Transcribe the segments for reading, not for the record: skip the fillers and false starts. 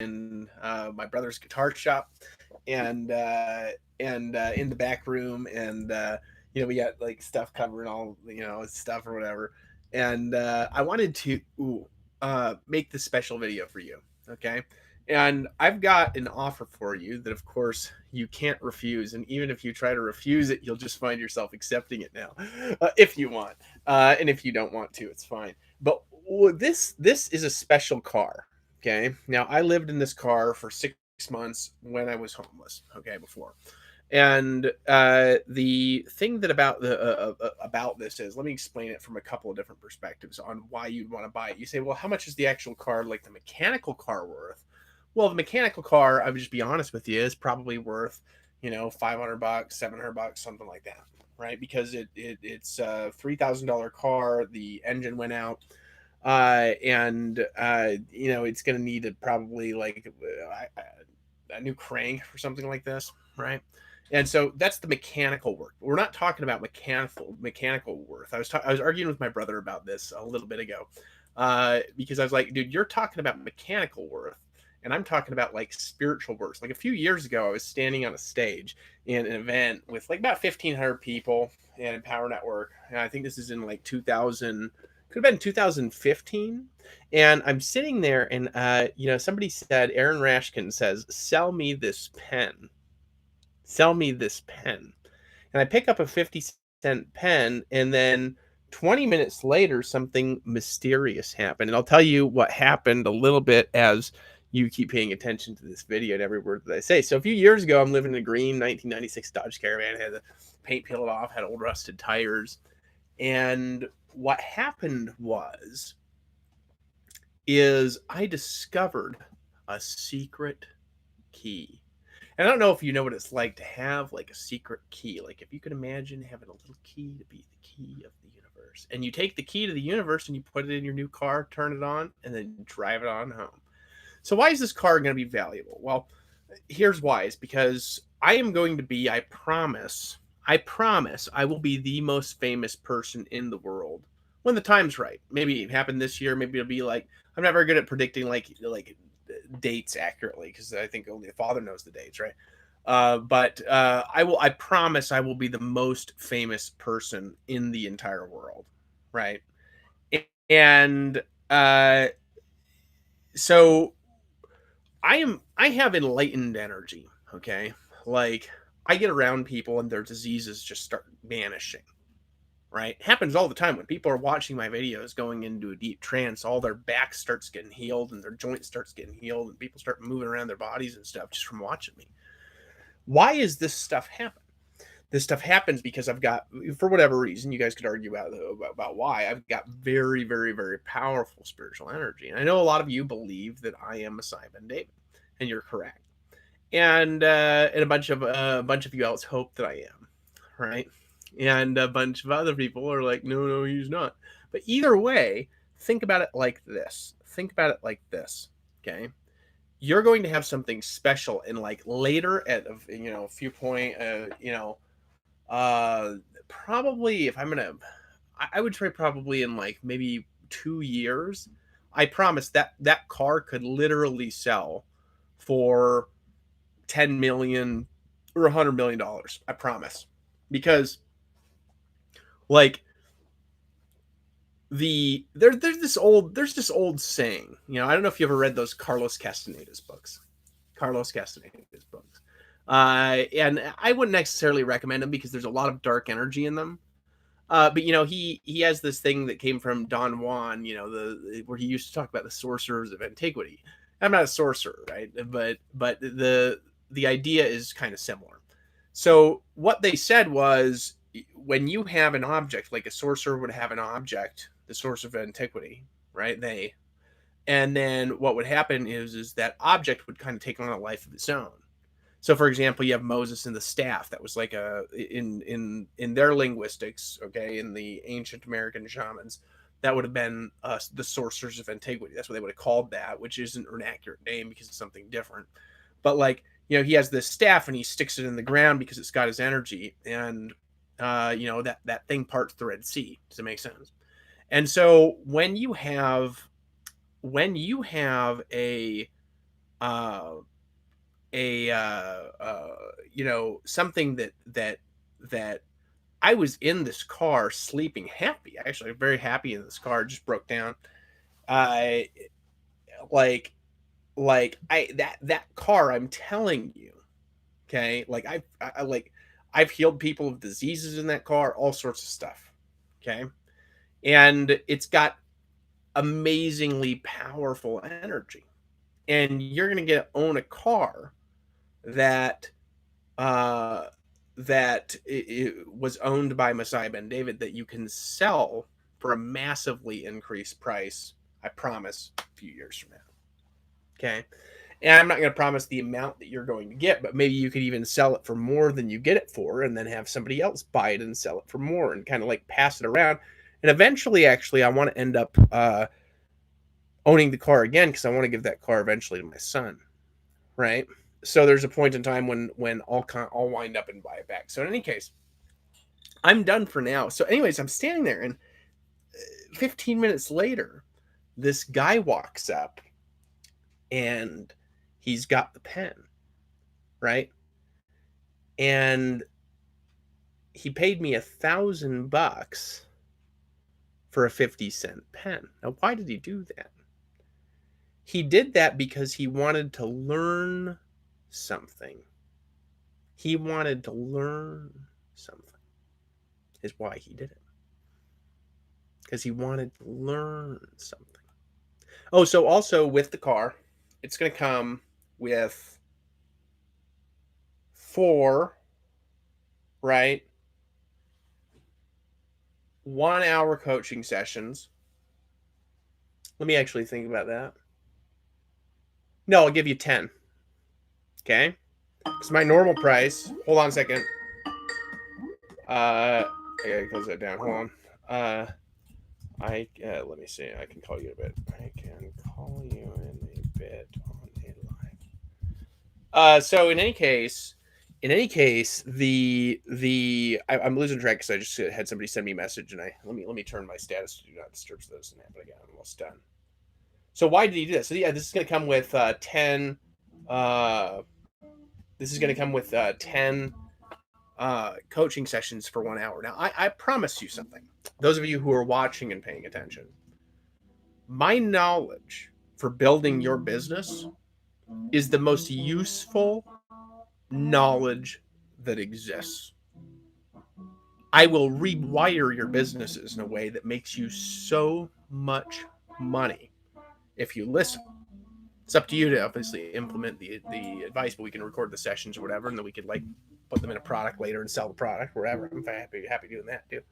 in my brother's guitar shop, and in the back room, and we got like stuff covering all stuff or whatever. And I wanted to make this special video for you, okay? And I've got an offer for you that, of course, you can't refuse. And even if you try to refuse it, you'll just find yourself accepting it now, if you want. And if you don't want to, it's fine. But this is a special car. Okay. Now I lived in this car for 6 months when I was homeless. Okay, before. And the thing that about this is, let me explain it from a couple of different perspectives on why you'd want to buy it. You say, well, how much is the actual car, like the mechanical car, worth? Well, the mechanical car, I would just be honest with you, is probably worth, $500, $700, something like that, right? Because it's a $3,000 car. The engine went out, and it's going to need probably like a new crank or something like this, right? And so that's the mechanical work. We're not talking about mechanical worth. I was arguing with my brother about this a little bit ago, because I was like, dude, you're talking about mechanical worth, and I'm talking about like spiritual worth. Like a few years ago, I was standing on a stage in an event with like about 1,500 people and Power Network. And I think this is in like 2000, could have been 2015. And I'm sitting there, and somebody said, Aaron Rashkin says, "Sell me this pen. Sell me this pen." And I pick up a 50-cent pen, and then 20 minutes later, something mysterious happened. And I'll tell you what happened a little bit as you keep paying attention to this video and every word that I say. So a few years ago, I'm living in a green 1996 Dodge Caravan. Had the paint peeled off, had old rusted tires. And what happened is I discovered a secret key. And I don't know if you know what it's like to have like a secret key. Like if you could imagine having a little key to be the key of the universe. And you take the key to the universe and you put it in your new car, turn it on, and then drive it on home. So why is this car going to be valuable? Well, here's why. It's because I am going to be, I promise, I will be the most famous person in the world when the time's right. Maybe it happened this year. Maybe it'll be like, I'm not very good at predicting like dates accurately, because I think only the father knows the dates, right? But I promise I will be the most famous person in the entire world, right? And so I have enlightened energy, okay? Like I get around people and their diseases just start vanishing, right? It happens all the time when people are watching my videos going into a deep trance. All their back starts getting healed and their joint starts getting healed, and people start moving around their bodies and stuff just from watching me. Why is this stuff happen? This stuff happens because I've got, for whatever reason, you guys could argue about why, I've got very, very, very powerful spiritual energy. And I know a lot of you believe that I am Messiah Ben David, and you're correct. And a bunch of you else hope that I am, right? And a bunch of other people are like, no, he's not. But either way, think about it like this. Think about it like this, okay? You're going to have something special, and like later at a few point, probably if I'm gonna, I would try probably in like maybe 2 years. I promise that car could literally sell for 10 million or $100 million. I promise, because like there's this old saying. I don't know if you ever read those Carlos Castaneda's books. And I wouldn't necessarily recommend them because there's a lot of dark energy in them. But he has this thing that came from Don Juan, where he used to talk about the sorcerers of antiquity. I'm not a sorcerer, right? But the idea is kind of similar. So what they said was, when you have an object, like a sorcerer would have an object, the source of antiquity, right? And then what would happen is that object would kind of take on a life of its own. So, for example, you have Moses and the staff. That was like in their linguistics, okay, in the ancient American shamans, that would have been the sorcerers of antiquity. That's what they would have called that, which isn't an accurate name because it's something different. But like, he has this staff and he sticks it in the ground because it's got his energy, and that thing parts the Red Sea. Does it make sense? And so when you have a uh, something that I was in this car sleeping happy. Actually, very happy in this car. Just broke down. I like that car. I'm telling you, okay. Like I've healed people of diseases in that car, all sorts of stuff. Okay, and it's got amazingly powerful energy. And you're gonna get own a car that uh, it was owned by Messiah Ben David that you can sell for a massively increased price. I promise, a few years from now. Okay. And I'm not going to promise the amount that you're going to get, but maybe you could even sell it for more than you get it for, and then have somebody else buy it and sell it for more, and kind of like pass it around. And eventually, actually, I want to end up owning the car again, because I want to give that car eventually to my son, right? So there's a point in time when I'll wind up and buy it back. So in any case, I'm done for now. So anyways, I'm standing there, and 15 minutes later, this guy walks up, and he's got the pen, right? And he paid me $1,000 for a 50-cent pen. Now, why did he do that? He did that because he wanted to learn something. He wanted to learn something, is why he did it. Because he wanted to learn something. Oh, so also with the car, it's going to come with 4, right, 1-hour coaching sessions. Let me actually think about that. No, I'll give you 10. Okay? It's my normal price. Hold on a second. I gotta close that down. Hold on. Let me see. I can call you in a bit. I can call you in a bit on a live. So in any case, I'm losing track because I just had somebody send me a message, and let me turn my status to do not disturb so that doesn't happen again. I'm almost done. So why did he do this? So yeah, this is going to come with 10. This is going to come with 10 coaching sessions for 1 hour. Now, I promise you something. Those of you who are watching and paying attention, my knowledge for building your business is the most useful knowledge that exists. I will rewire your businesses in a way that makes you so much money if you listen. It's up to you to obviously implement the advice, but we can record the sessions or whatever, and then we could like put them in a product later and sell the product or whatever. I'm happy doing that too.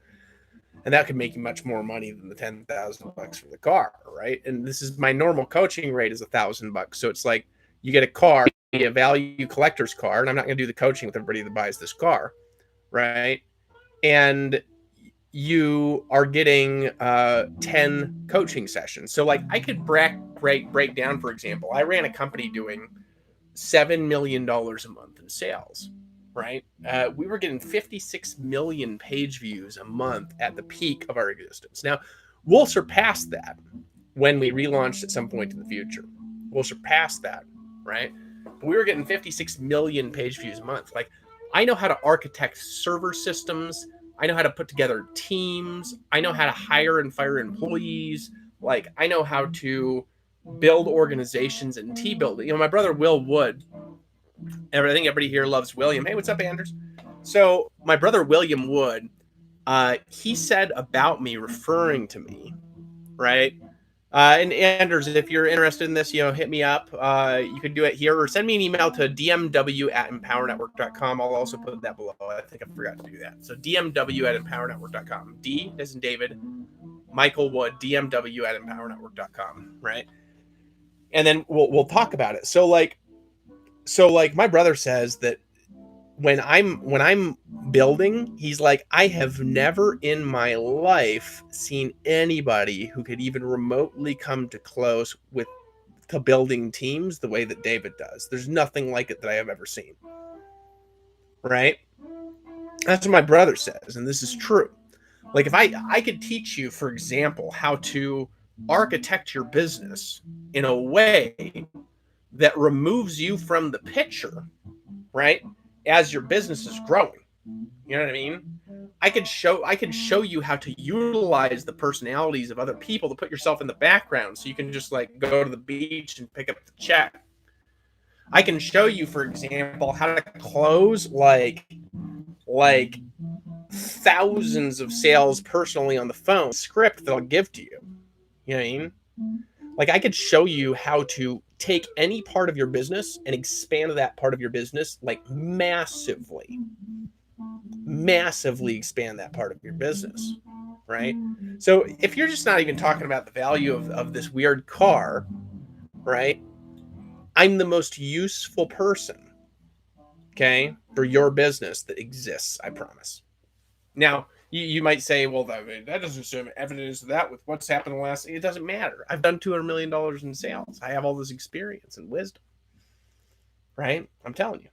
And that could make you much more money than the $10,000 for the car, right? And this is my normal coaching rate is $1,000. So it's like you get a car, a value collector's car, and I'm not going to do the coaching with everybody that buys this car, right? And you are getting 10 coaching sessions. So like I could break down, for example, I ran a company doing $7 million a month in sales, right? We were getting 56 million page views a month at the peak of our existence. Now, we'll surpass that when we relaunch at some point in the future. We'll surpass that, right? But we were getting 56 million page views a month. Like, I know how to architect server systems. I know how to put together teams. I know how to hire and fire employees. Like, I know how to build organizations and team building. You know, my brother Will Wood, I think everybody here loves William. Hey, what's up, Anders? So my brother William Wood, he said about me, referring to me, right? And Anders, if you're interested in this, hit me up. You can do it here or send me an email to dmw@empowernetwork.com. I'll also put that below. I think I forgot to do that. So dmw@empowernetwork.com. D as in David, Michael Wood, dmw@empowernetwork.com, right? And then we'll talk about it. So like my brother says that when I'm building, he's like, I have never in my life seen anybody who could even remotely come to close to building teams the way that David does. There's nothing like it that I have ever seen. Right? That's what my brother says, and this is true. Like if I could teach you, for example, how to architect your business in a way that removes you from the picture, right? As your business is growing. You know what I mean? I could show you how to utilize the personalities of other people to put yourself in the background so you can just like go to the beach and pick up the check. I can show you, for example, how to close like thousands of sales personally on the phone, script that I'll give to you. You know what I mean? Like I could show you how to take any part of your business and expand that part of your business like massively expand that part of your business, right? So if you're just not even talking about the value of this weird car, right? I'm the most useful person, okay, for your business that exists, I promise. Now, you might say, well, that doesn't assume evidence of that with what's happened in the last. It doesn't matter. I've done $200 million in sales. I have all this experience and wisdom, right? I'm telling you.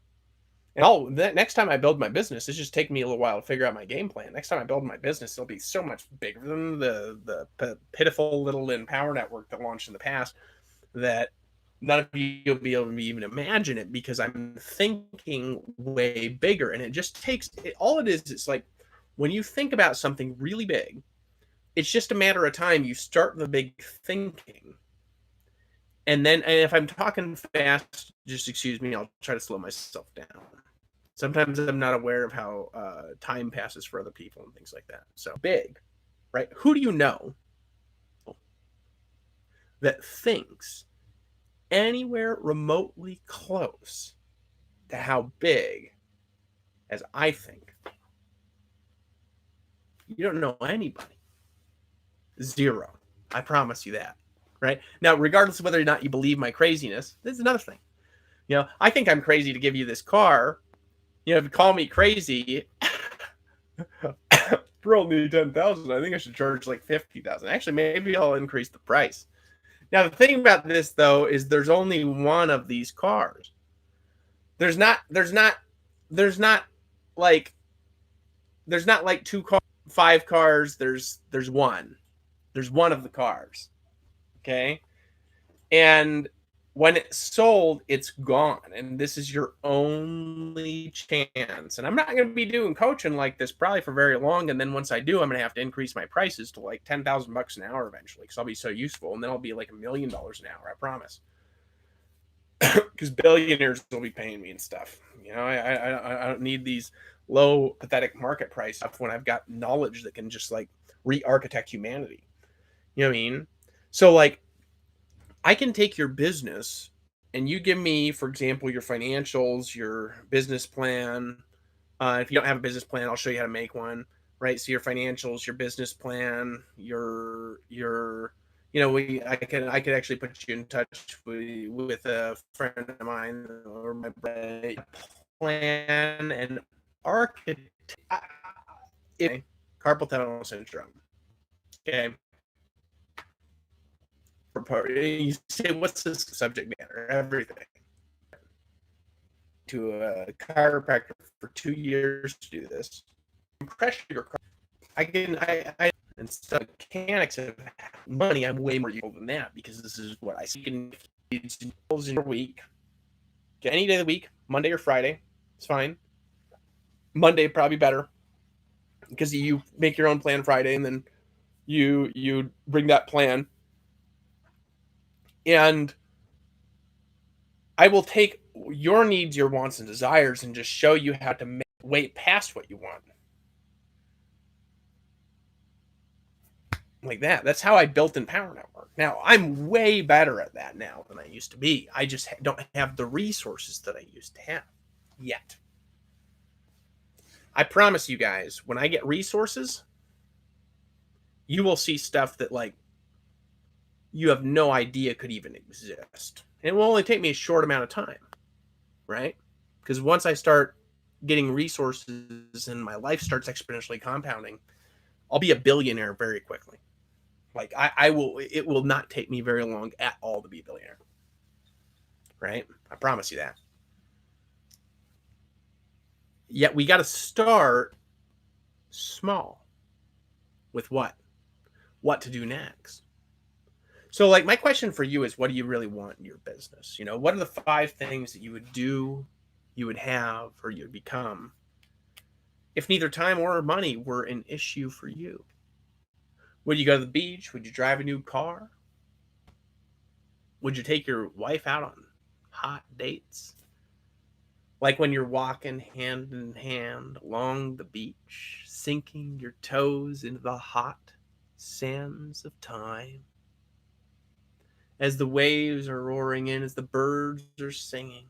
And next time I build my business, it's just taking me a little while to figure out my game plan. Next time I build my business, it'll be so much bigger than the pitiful little Empower network that launched in the past that none of you will be able to even imagine it because I'm thinking way bigger. And it just takes all it is. It's like when you think about something really big, it's just a matter of time. You start the big thinking. And if I'm talking fast, just excuse me, I'll try to slow myself down. Sometimes I'm not aware of how time passes for other people and things like that. So big, right? Who do you know that thinks anywhere remotely close to how big as I think? You don't know anybody. Zero. I promise you that. Right? Now, regardless of whether or not you believe my craziness, this is another thing. You know, I think I'm crazy to give you this car. You know, if you call me crazy for only 10,000, I think I should charge like 50,000. Actually, maybe I'll increase the price. Now, the thing about this though is there's only one of these cars. There's not like two cars, 5 cars. There's one. There's one of the cars. Okay. And when it's sold, it's gone. And this is your only chance. And I'm not going to be doing coaching like this probably for very long. And then once I do, I'm going to have to increase my prices to like $10,000 an hour eventually because I'll be so useful. And then I'll be like $1 million an hour, I promise. Because billionaires will be paying me and stuff. You know, I don't need these low, pathetic market price stuff when I've got knowledge that can just like re-architect humanity. You know what I mean? So like, I can take your business and you give me, for example, your financials, your business plan. If you don't have a business plan, I'll show you how to make one, right? So your financials, your business plan, I could actually put you in touch with a friend of mine or my plan and architect. Carpal tunnel syndrome. Okay. You say, what's the subject matter? Everything. To a chiropractor for 2 years to do this. Pressure your car. Instead of mechanics of money, I'm way more useful than that because this is what I see. In your week, any day of the week, Monday or Friday, it's fine. Monday probably better because you make your own plan Friday and then you bring that plan. And I will take your needs, your wants, and desires and just show you how to make way past what you want. Like that. That's how I built Empower Network. Now, I'm way better at that now than I used to be. I just don't have the resources that I used to have yet. I promise you guys, when I get resources, you will see stuff that like you have no idea could even exist. And it will only take me a short amount of time, right? Because once I start getting resources and my life starts exponentially compounding, I'll be a billionaire very quickly. Like it will not take me very long at all to be a billionaire. Right? I promise you that. Yet we got to start small with what to do next. So, like, my question for you is, what do you really want in your business? You know, what are the 5 things that you would do, you would have, or you would become if neither time or money were an issue for you? Would you go to the beach? Would you drive a new car? Would you take your wife out on hot dates? Like when you're walking hand in hand along the beach, sinking your toes into the hot sands of time, as the waves are roaring in, as the birds are singing,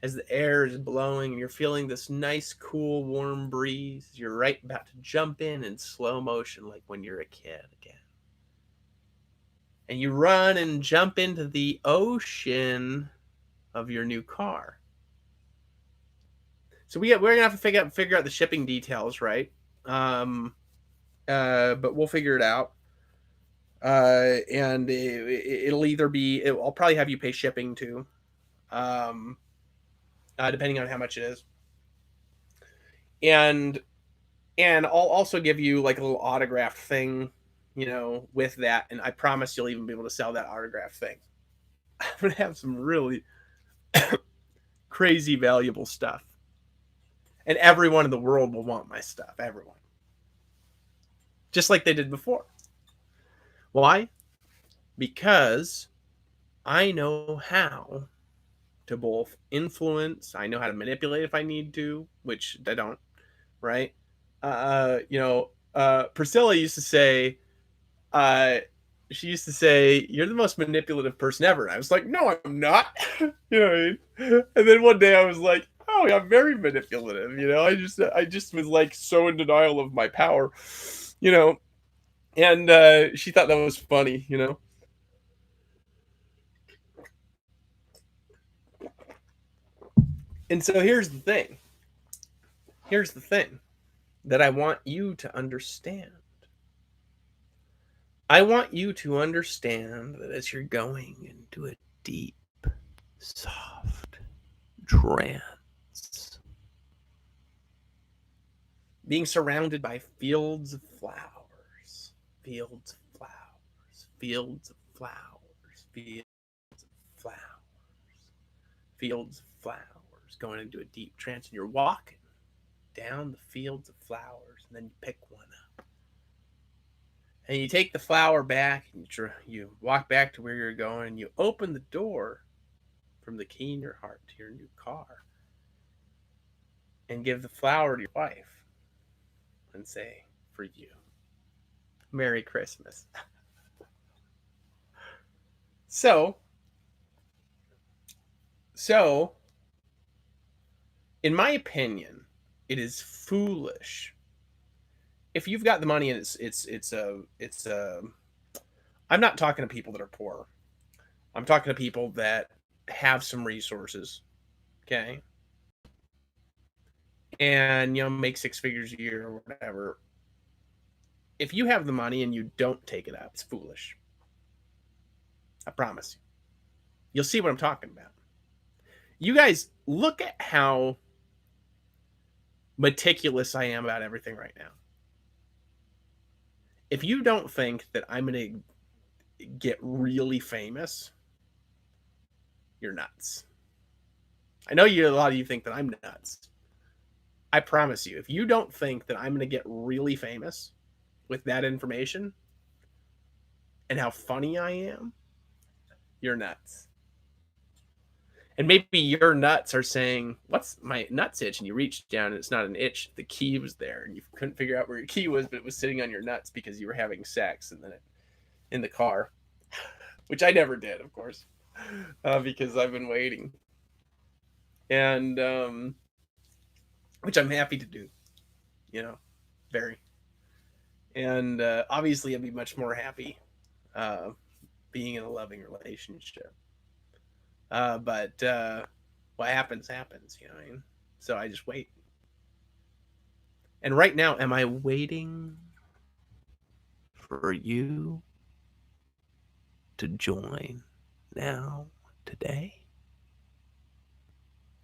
as the air is blowing, and you're feeling this nice, cool, warm breeze. You're right about to jump in slow motion, like when you're a kid again. And you run and jump into the ocean of your new car. So we're gonna have to figure out the shipping details, right? But we'll figure it out. And it'll either be I'll probably have you pay shipping too, depending on how much it is. And I'll also give you like a little autographed thing, with that. And I promise you'll even be able to sell that autographed thing. I'm gonna have some really crazy valuable stuff, and everyone in the world will want my stuff. Everyone, just like they did before. Why? Because I know how to both influence. I know how to manipulate if I need to, which I don't. Right? Priscilla used to say, she used to say, "You're the most manipulative person ever." And I was like, "No, I'm not." You know what I mean? And then one day I was like, "Oh, I'm very manipulative." I just was like so in denial of my power, you know. And she thought that was funny. And so here's the thing. Here's the thing that I want you to understand. I want you to understand that as you're going into a deep, soft trance, being surrounded by fields of flowers, fields of flowers, fields of flowers, fields of flowers, fields of flowers, going into a deep trance, and you're walking down the fields of flowers, and then you pick one up. And you take the flower back, and you walk back to where you're going, and you open the door from the key in your heart to your new car, and give the flower to your wife, and say, "For you, Merry Christmas." So, in my opinion, it is foolish if you've got the money, and it's I'm not talking to people that are poor. I'm talking to people that have some resources, okay, and make 6 figures a year or whatever. If you have the money and you don't take it up, it's foolish. I promise you. You'll see what I'm talking about. You guys, look at how meticulous I am about everything right now. If you don't think that I'm going to get really famous, you're nuts. I know a lot of you think that I'm nuts. I promise you, if you don't think that I'm going to get really famous with that information and how funny I am, you're nuts. And maybe your nuts are saying, "What's my nuts itch?" And you reach down and it's not an itch. The key was there and you couldn't figure out where your key was, but it was sitting on your nuts because you were having sex and then in the car, which I never did, of course, because I've been waiting. And which I'm happy to do, very. And obviously I'd be much more happy being in a loving relationship. But what happens, you know what I mean? So I just wait. And right now, am I waiting for you to join now, today,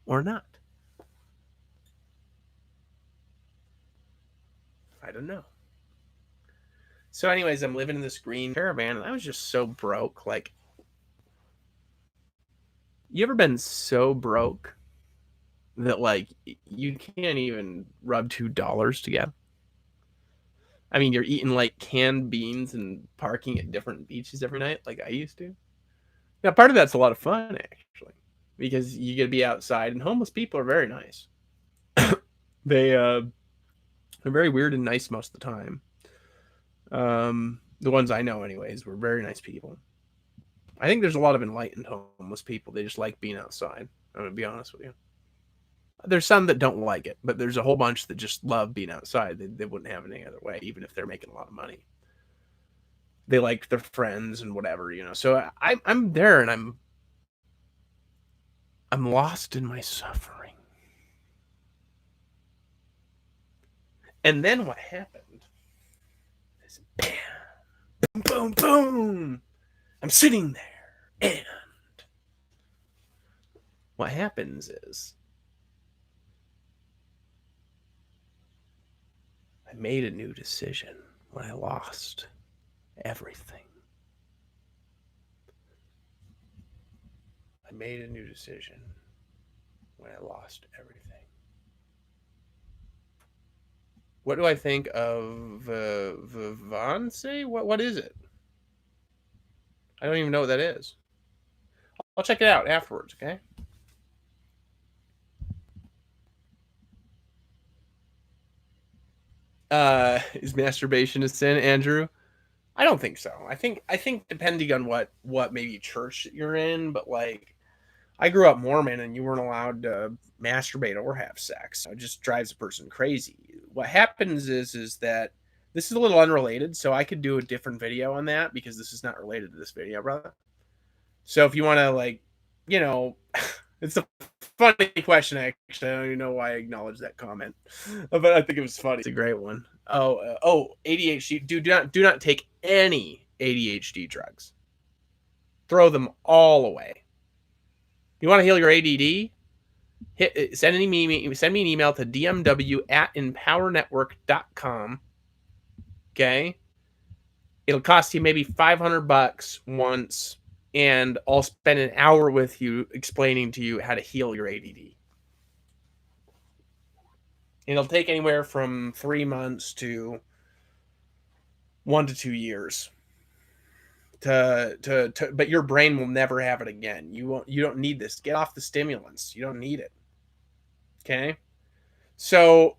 or not? I don't know. So, anyways, I'm living in this green caravan, and I was just so broke. Like, you ever been so broke that like you can't even rub $2 together? I mean, you're eating like canned beans and parking at different beaches every night, like I used to. Now, part of that's a lot of fun actually, because you get to be outside, and homeless people are very nice. They they're very weird and nice most of the time. The ones I know, anyways, were very nice people. I think there's a lot of enlightened homeless people. They just like being outside. I'm gonna be honest with you. There's some that don't like it, but there's a whole bunch that just love being outside. They wouldn't have it any other way, even if they're making a lot of money. They like their friends and whatever, you know. So I'm there, and I'm lost in my suffering. And then what happened is bam, boom, boom, boom. I'm sitting there, and what happens is I made a new decision when I lost everything. I made a new decision when I lost everything. What do I think of Vivance? What is it? I don't even know what that is. I'll check it out afterwards, okay? Is masturbation a sin, Andrew? I don't think so. I think depending on what maybe church you're in, but like I grew up Mormon, and you weren't allowed to masturbate or have sex. It just drives a person crazy. What happens is that this is a little unrelated, so I could do a different video on that because this is not related to this video, brother. So if you want to, like, you know, it's a funny question. Actually, I don't even know why I acknowledged that comment, but I think it was funny. It's a great one. ADHD. Do not take any ADHD drugs. Throw them all away. You want to heal your ADD? Send me an email to dmw@empowernetwork.com. Okay, it'll cost you maybe $500 once, and I'll spend an hour with you explaining to you how to heal your ADD. It'll take anywhere from 3 months to 1 to 2 years. But your brain will never have it again. You don't need this. Get off the stimulants. You don't need it. Okay? So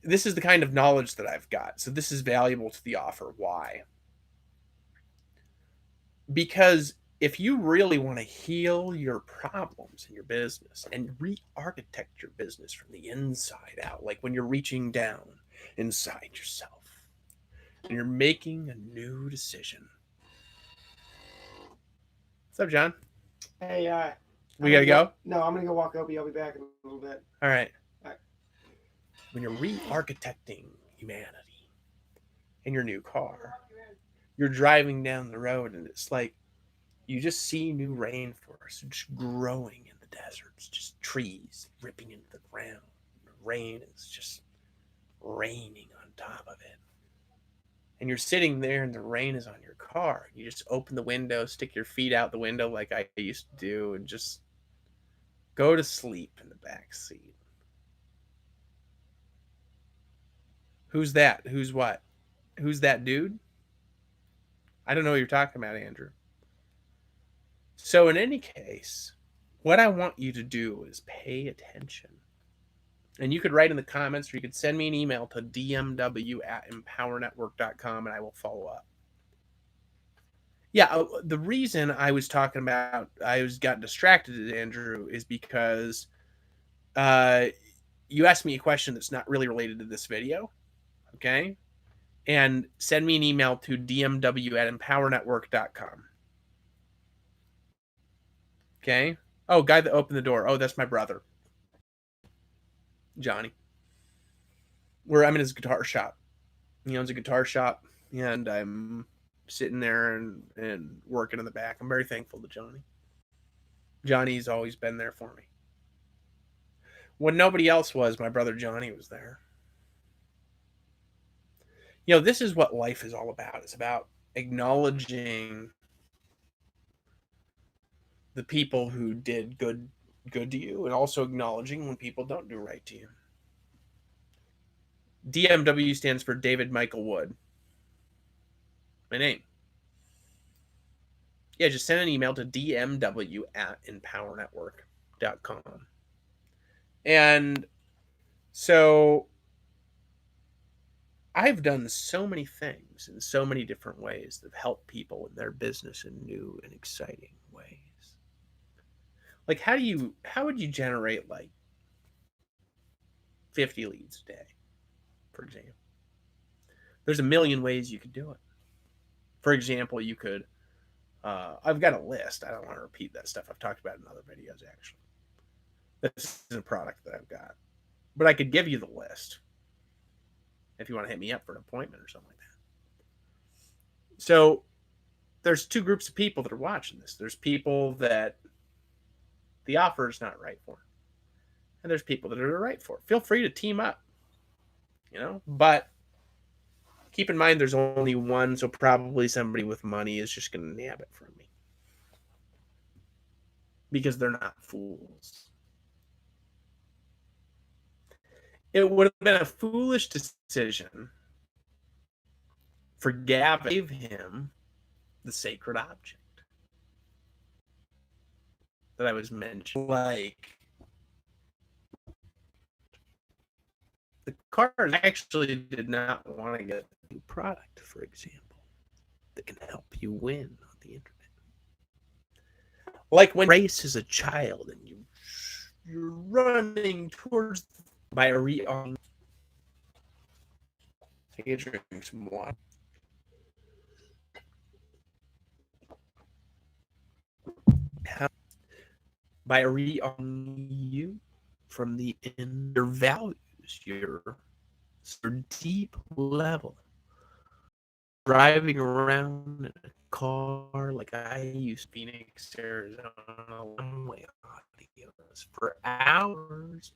this is the kind of knowledge that I've got. So this is valuable to the offer. Why? Because if you really want to heal your problems in your business and re-architect your business from the inside out, like when you're reaching down inside yourself and you're making a new decision. What's up, John? Hey, we gotta go? No, I'm gonna go walk Opie. I'll be back in a little bit. All right. When you're re-architecting humanity in your new car, you're driving down the road, and it's like you just see new rainforests just growing in the deserts, just trees ripping into the ground. The rain is just raining on top of it. And you're sitting there, and the rain is on your car. You just open the window, stick your feet out the window like I used to do, and just go to sleep in the back seat. Who's that? Who's what? Who's that dude? I don't know what you're talking about, Andrew. So in any case, what I want you to do is pay attention. And you could write in the comments, or you could send me an email to dmw@empowernetwork.com, and I will follow up. Yeah, the reason I was talking about got distracted, Andrew, is because you asked me a question that's not really related to this video. Okay? And send me an email to dmw@empowernetwork.com. Okay? Oh, guy that opened the door. Oh, that's my brother, Johnny. I'm in his guitar shop. He owns a guitar shop, and I'm sitting there and working in the back. I'm very thankful to Johnny. Johnny's always been there for me. When nobody else was, my brother Johnny was there. This is what life is all about. It's about acknowledging the people who did good to you, and also acknowledging when people don't do right to you. DMW stands for David Michael Wood. My name. Yeah, just send an email to dmw@empowernetwork.com. And so I've done so many things in so many different ways that have helped people in their business in new and exciting ways. Like how would you generate like 50 leads a day, for example? There's a million ways you could do it. For example, you could I've got a list. I don't want to repeat that stuff. I've talked about it in other videos, actually. This is a product that I've got. But I could give you the list if you want to hit me up for an appointment or something like that. So there's two groups of people that are watching this. There's people that the offer is not right for, and there's people that are right for. Feel free to team up, but keep in mind there's only one, so probably somebody with money is just going to nab it from me because they're not fools. It would have been a foolish decision for Gavin to give him the sacred object that I was mentioning. Like, the cars actually did not want to get a new product, for example, that can help you win on the internet. Like when you race as a child and you're running towards by rearming. Take a drink, some water. By rearming you from the inner values, your deep level. Driving around in a car like I used Phoenix, Arizona, one-way audios for hours.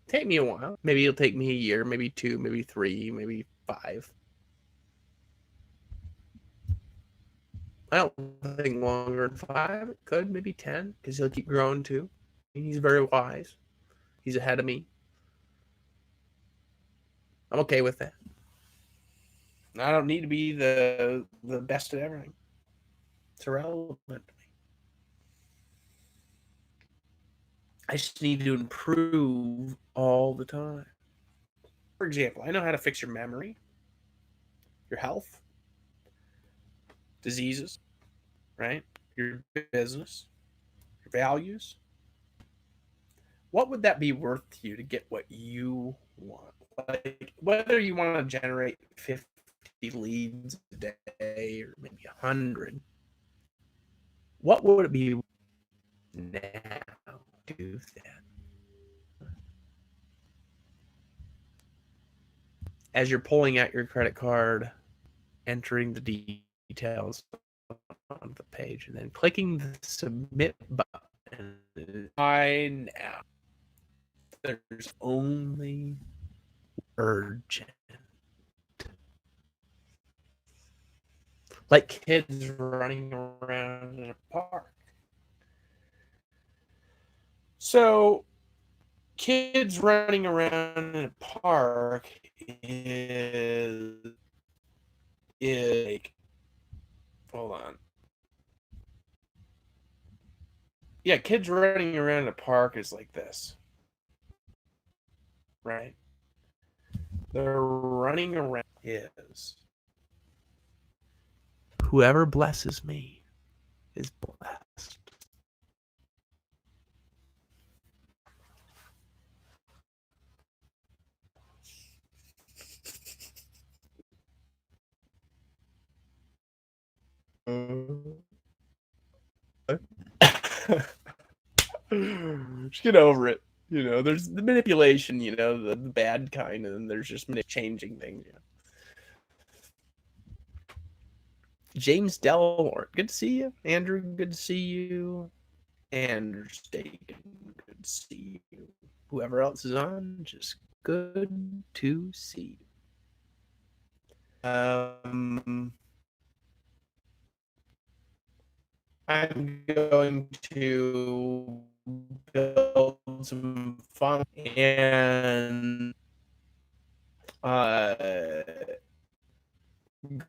Take me a while. Maybe it'll take me a year, maybe 2, maybe 3, maybe 5. I don't think longer than 5. It could, maybe 10, because he'll keep growing too. He's very wise. He's ahead of me. I'm okay with that. I don't need to be the best at everything. It's irrelevant to me. I just need to improve all the time. For example, I know how to fix your memory, your health, diseases, right? Your business, your values. What would that be worth to you to get what you want? Like whether you want to generate 50 leads a day or maybe 100, what would it be now to do that? As you're pulling out your credit card, entering the details on the page, and then clicking the submit button. By now, there's only urgent. Like kids running around in a park. So, kids running around in a park is like, hold on. Yeah, kids running around in a park is like this. Right? They're running around is whoever blesses me is blessed. Just get over it. There's the manipulation, the bad kind, and then there's just changing things. James Delmore, good to see you. Andrew, good to see you. Andrew Staken, good to see you. Whoever else is on, just good to see you. I'm going to build some fun and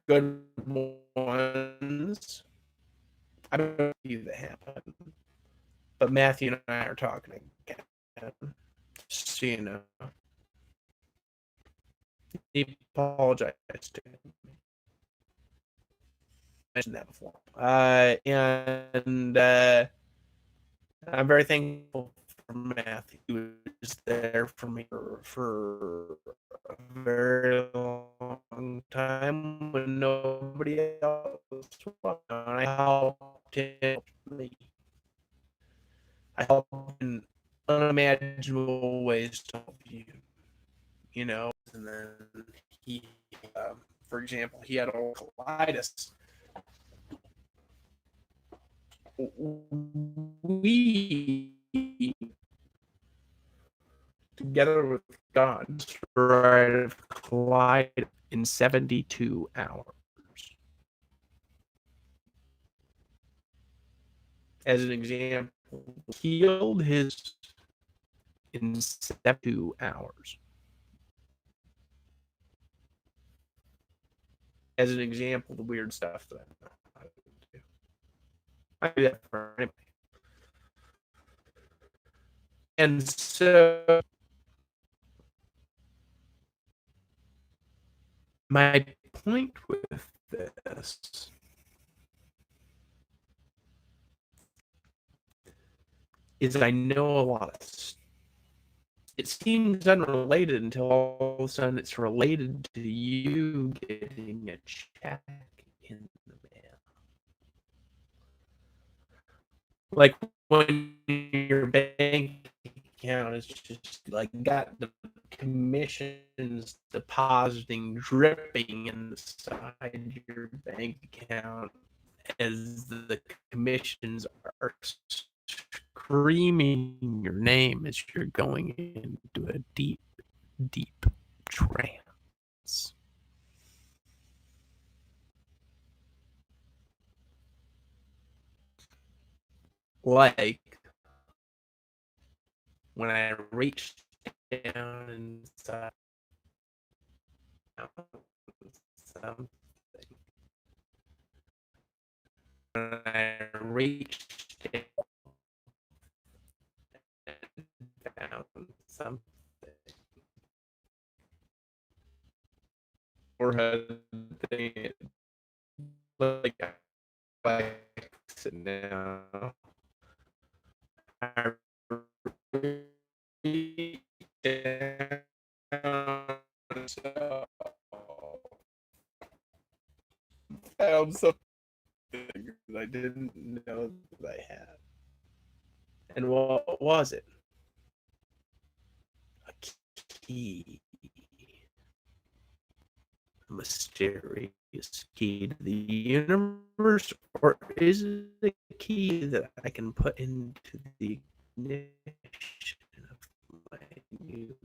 good ones. I don't know if that happened, but Matthew and I are talking again. Just so you know, he apologized to him. I mentioned that before, and I'm very thankful for Matthew. He was there for me for a very long time when nobody else was. And I helped him. I helped in unimaginable ways to help you. You know, and then he, for example, he had a colitis. We together with God survived collide in 72 hours. As an example, healed his in 72 hours. As an example, the weird stuff that I do. I do that for anybody. And so my point with this is I know a lot of this. It seems unrelated until all of a sudden it's related to you getting a check in the mail. Like when your bank account is just like got the commissions depositing, dripping inside your bank account as the commissions are screaming your name as you're going into a deep, deep trance. Like when I reached down inside something. When I reached down something. Forehead thing, like I now. I reached down, so found something that I didn't know that I had. And what was it? A key. A mysterious key to the universe, or is it a key that I can put into the ignition of my new